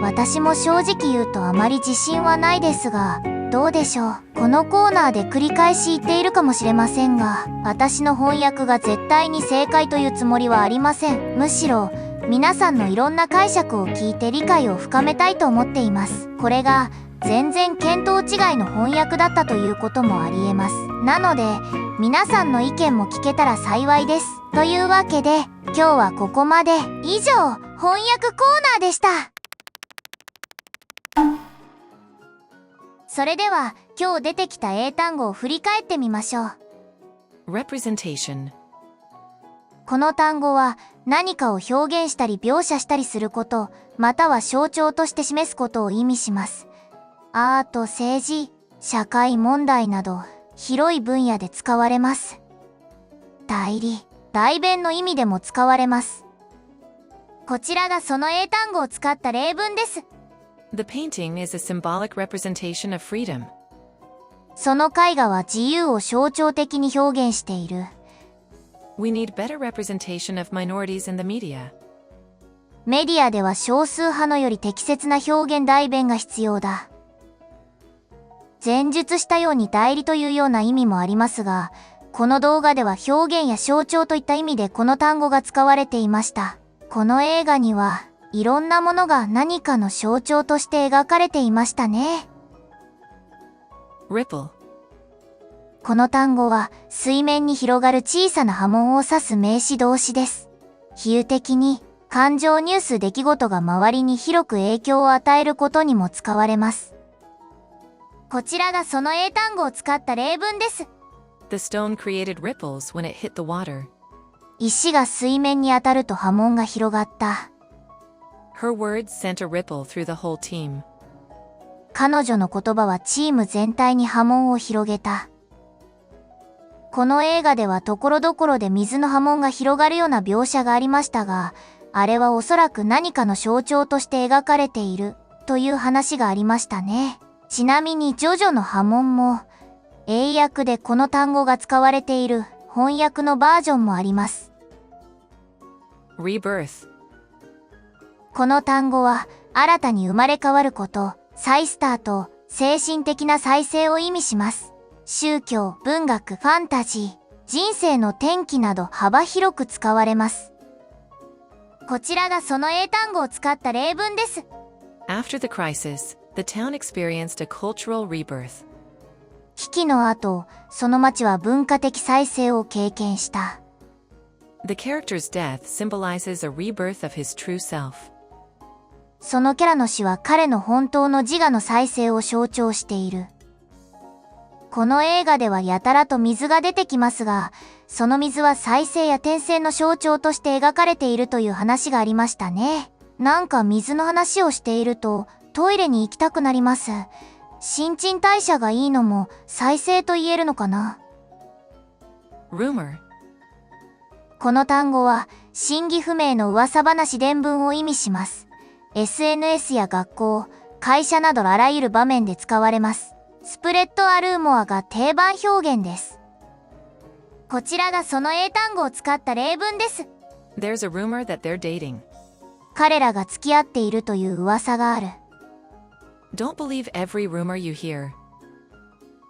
私も正直言うとあまり自信はないですが、どうでしょう。このコーナーで繰り返し言っているかもしれませんが、私の翻訳が絶対に正解というつもりはありません。むしろ皆さんのいろんな解釈を聞いて理解を深めたいと思っています。これが全然見当違いの翻訳だったということもありえます。なので皆さんの意見も聞けたら幸いです。というわけで今日はここまで。以上、翻訳コーナーでした。それでは今日出てきた英単語を振り返ってみましょう。 Representation. この単語は何かを表現したり描写したりすること、または象徴として示すことを意味します。アート、政治、社会問題など広い分野で使われます。代理、代弁の意味でも使われます。こちらがその英単語を使った例文です。The painting is a symbolic representation of freedom. その絵画は自由を象徴的に表現している。We need better representation of minorities in the media. メディアでは少数派のより適切な表現代弁が必要だ。前述したように代理というような意味もありますが、この動画では表現や象徴といった意味でこの単語が使われていました。この映画にはいろんなものが何かの象徴として描かれていましたね。Ripple. この単語は水面に広がる小さな波紋を指す名詞動詞です。比喩的に感情ニュース出来事が周りに広く影響を与えることにも使われます。こちらがその英単語を使った例文です。The stone created ripples when it hit the water. 石が水面に当たると波紋が広がった。Her words sent a ripple through the whole team. 彼女の言葉はチーム全体に波紋を広げた。この映画ではところどころで水の波紋が広がるような描写がありましたが、あれはおそらく何かの象徴として描かれているという話がありましたね。ちなみにジョジョの波紋も英訳でこの単語が使われている翻訳のバージョンもあります。Rebirth. この単語は新たに生まれ変わること、再スタート、精神的な再生を意味します。宗教、文学、ファンタジー、人生の転機など幅広く使われます。こちらがその英単語を使った例文です。After the crisis, the town experienced a cultural rebirth. 危機の後、その町は文化的再生を経験した。The character's death symbolizes a rebirth of his true self. そのキャラの死は彼の本当の自我の再生を象徴している。この映画ではやたらと水が出てきますが、その水は再生や転生の象徴として描かれているという話がありましたね。なんか水の話をしているとトイレに行きたくなります。新陳代謝がいいのも再生と言えるのかな。Rumor. この単語は真偽不明の噂話伝聞を意味します。SNS や学校、会社などあらゆる場面で使われます。スプレッドアルーモアが定番表現です。こちらがその英単語を使った例文です。There's a rumor that they're dating. 彼らが付き合っているという噂がある。Don't believe every rumor you hear.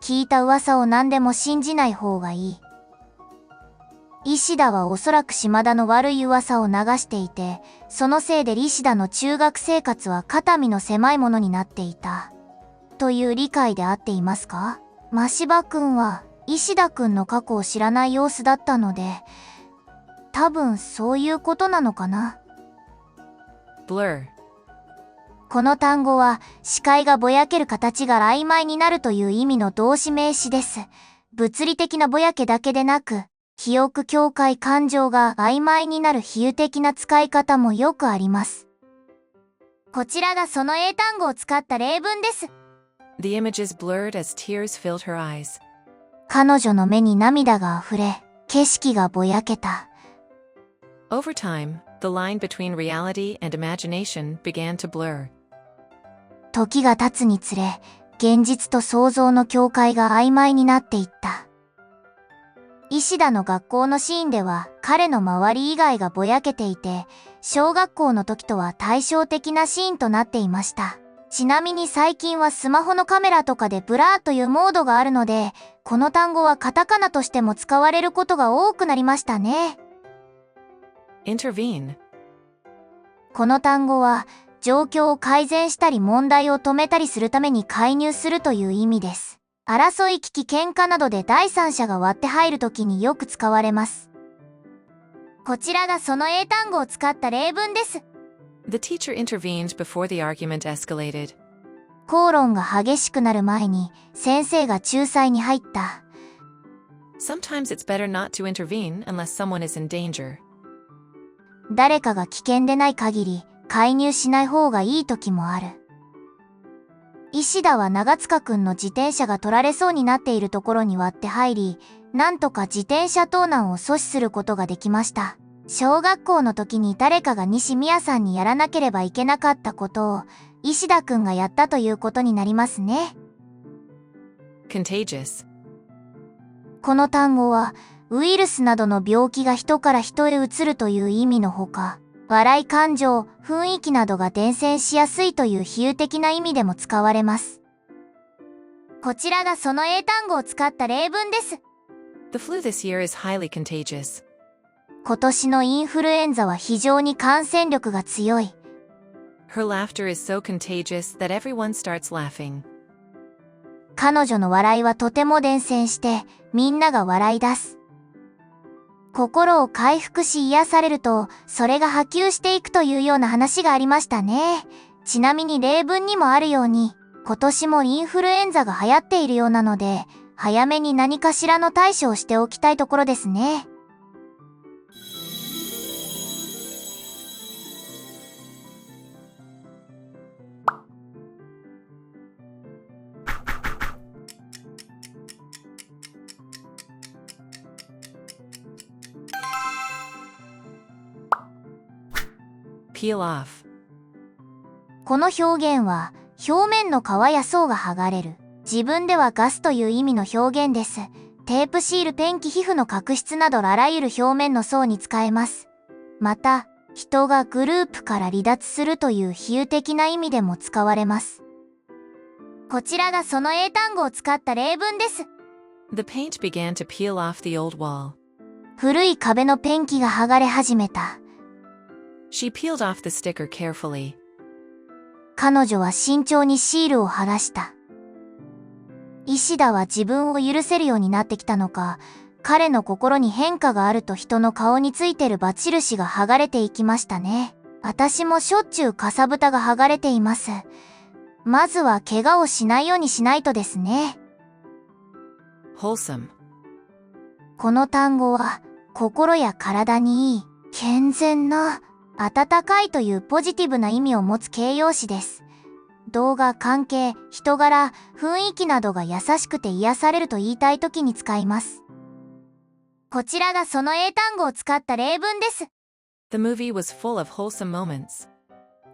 聞いた噂を何でも信じない方がいい。石田はおそらく島田の悪い噂を流していて、そのせいで石田の中学生活は肩身の狭いものになっていた。という理解で合っていますか？真柴くんは石田くんの過去を知らない様子だったので、多分そういうことなのかな。Blur. この単語は視界がぼやける形が曖昧になるという意味の動詞名詞です。物理的なぼやけだけでなく、記憶境界感情が曖昧になる比喩的な使い方もよくあります。こちらがその英単語を使った例文です。The image is blurred as tears filled her eyes. 彼女の目に涙が溢れ、景色がぼやけた。Over time, the line between reality and imagination began to blur. 時が経つにつれ、現実と想像の境界が曖昧になっていった。石田の学校のシーンでは彼の周り以外がぼやけていて、小学校の時とは対照的なシーンとなっていました。ちなみに最近はスマホのカメラとかでブラーというモードがあるので、この単語はカタカナとしても使われることが多くなりましたね。Intervene. この単語は状況を改善したり問題を止めたりするために介入するという意味です。争い、危機、喧嘩などで第三者が割って入るときによく使われます。こちらがその英単語を使った例文です。The teacher intervened before the argument escalated. 口論が激しくなる前に先生が仲裁に入った。Sometimes it's better not to intervene unless someone is in danger. 誰かが危険でない限り介入しない方がいい時もある。石田は長塚くんの自転車が取られそうになっているところに割って入り、なんとか自転車盗難を阻止することができました。小学校の時に誰かが西宮さんにやらなければいけなかったことを石田くんがやったということになりますね。Contagious. この単語はウイルスなどの病気が人から人へ移るという意味のほか、笑い感情、雰囲気などが伝染しやすいという比喩的な意味でも使われます。こちらがその英単語を使った例文です。The flu this year is highly contagious. 今年のインフルエンザは非常に感染力が強い。Her laughter is so contagious that everyone starts laughing. 彼女の笑いはとても伝染して、みんなが笑い出す。心を回復し癒されると、それが波及していくというような話がありましたね。ちなみに例文にもあるように、今年もインフルエンザが流行っているようなので、早めに何かしらの対処をしておきたいところですね。Peel off. この表現は、表面の皮や層が剥がれる。自分ではガスという意味の表現です。テープシール、ペンキ、皮膚の角質などあらゆる表面の層に使えます。また、人がグループから離脱するという比喩的な意味でも使われます。こちらがその英単語を使った例文です。The paint began to peel off the old wall. 古い壁のペンキが剥がれ始めた。She peeled off the sticker carefully. 彼女は慎重にシールを剥がした。石田は自分を許せるようになってきたのか、彼の心に変化があると人の顔についてるバチ印が剥がれていきましたね。私もしょっちゅうかさぶたが剥がれています。まずは怪我をしないようにしないとですね。Wholesome. この単語は、心や体にいい、健全な、温かいというポジティブな意味を持つ形容詞です。動画、関係、人柄、雰囲気などが優しくて癒されると言いたいときに使います。こちらがその英単語を使った例文です。The movie was full of wholesome moments.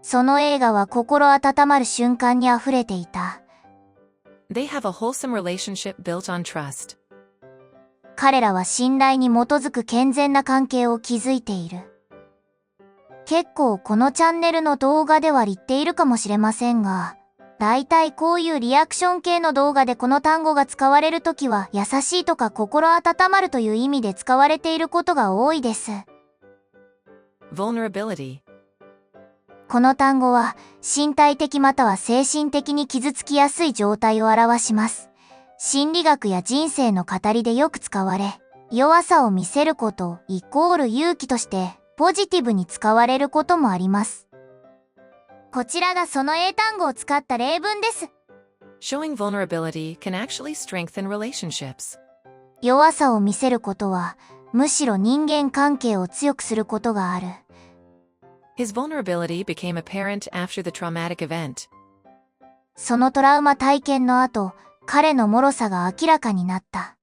その映画は心温まる瞬間にあふれていた。They have a wholesome relationship built on trust. 彼らは信頼に基づく健全な関係を築いている。結構このチャンネルの動画では言っているかもしれませんが、だいたいこういうリアクション系の動画でこの単語が使われるときは優しいとか心温まるという意味で使われていることが多いです。Vulnerability. この単語は身体的または精神的に傷つきやすい状態を表します。心理学や人生の語りでよく使われ、弱さを見せることイコール勇気としてポジティブに使われることもあります。こちらがその英単語を使った例文です。Showing vulnerability can actually strengthen relationships. 弱さを見せることはむしろ人間関係を強くすることがある。His vulnerability became apparent after the traumatic event. そのトラウマ体験の後、彼の脆さが明らかになった。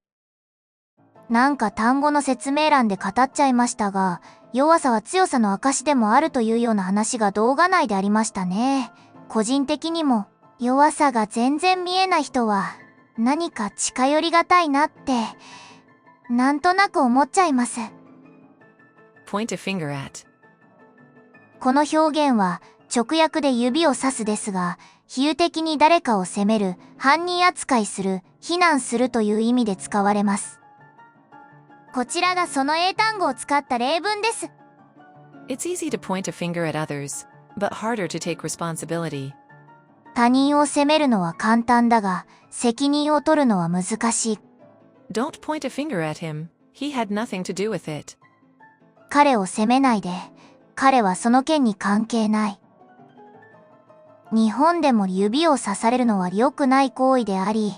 なんか単語の説明欄で語っちゃいましたが、弱さは強さの証でもあるというような話が動画内でありましたね。個人的にも弱さが全然見えない人は何か近寄りがたいなってなんとなく思っちゃいます。Point a finger at. この表現は直訳で指を指すですが、比喩的に誰かを責める、犯人扱いする、非難するという意味で使われます。こちらがその英単語を使った例文です。It's easy to point a finger at others, but harder to take responsibility. 他人を責めるのは簡単だが、責任を取るのは難しい。Don't point a finger at him. He had nothing to do with it. 彼を責めないで。彼はその件に関係ない。日本でも指を刺されるのは良くない行為であり、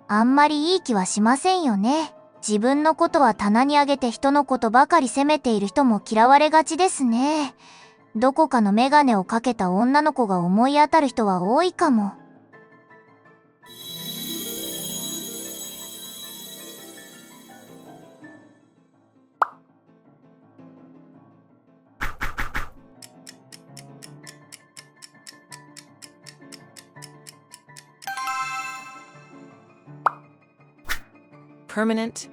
あんまりいい気はしませんよね。自分のことは棚に上げて人のことばかり責めている人も嫌われがちですね。どこかのメガネをかけた女の子が思い当たる人は多いかも。Permanent.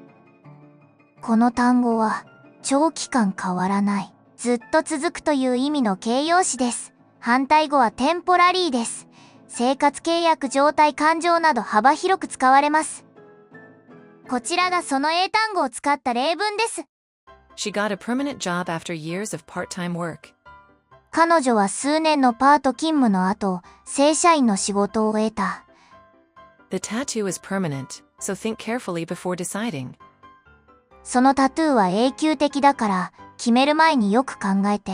この単語は長期間変わらない、ずっと続くという意味の形容詞です。反対語はテンポラリーです。生活契約状態感情など幅広く使われます。こちらがその英単語を使った例文です。She got a permanent job after years of part-time work. 彼女は数年のパート勤務の後、正社員の仕事を得た。The tattoo is permanent, so think carefully before deciding. そのタトゥーは永久的だから決める前によく考えて。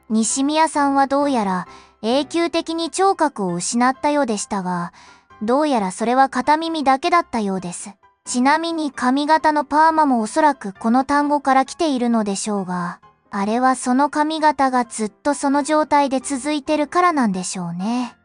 西宮さんはどうやら永久的に聴覚を失ったようでしたが、どうやらそれは片耳だけだったようです。ちなみに髪型のパーマもおそらくこの単語から来ているのでしょうが、あれはその髪型がずっとその状態で続いてるからなんでしょうね。